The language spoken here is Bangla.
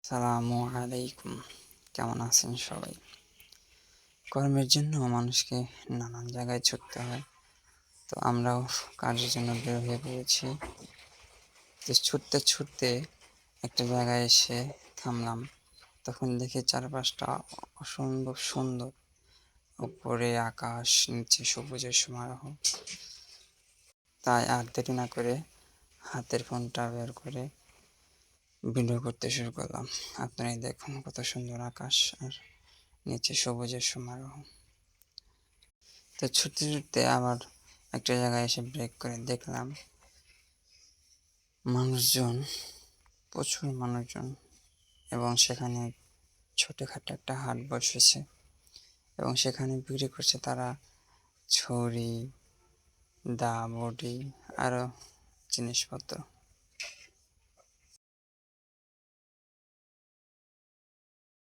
সালামু আলাইকুম। কেমন আছেন সবাই? কর্মের জন্য মানুষকে নানান জায়গায় ছুটতে হয়। তো আমরাও কাজের জন্য বের হয়ে পড়েছি। তো ছুটতে ছুটতে একটা জায়গায় এসে থামলাম। তখন দেখি চারপাশটা অসম্ভব সুন্দর। উপরে আকাশ, নিচে সবুজের সমারোহ। তাই আর দেরি না করে হাতের ফোনটা বের করে ভিডিও করতে শুরু করলাম। আপনারাই দেখুন কত সুন্দর আকাশ আর নিচে সবুজের সমারোহ। তো ছুটতে ছুটতে আবার একটা জায়গায় এসে ব্রেক করে দেখলাম মানুষজন, প্রচুর মানুষজন, এবং সেখানে ছোটোখাটো একটা হাট বসেছে এবং সেখানে বিক্রি করছে তারা ছড়ি, দা, বটি, আরও জিনিসপত্র।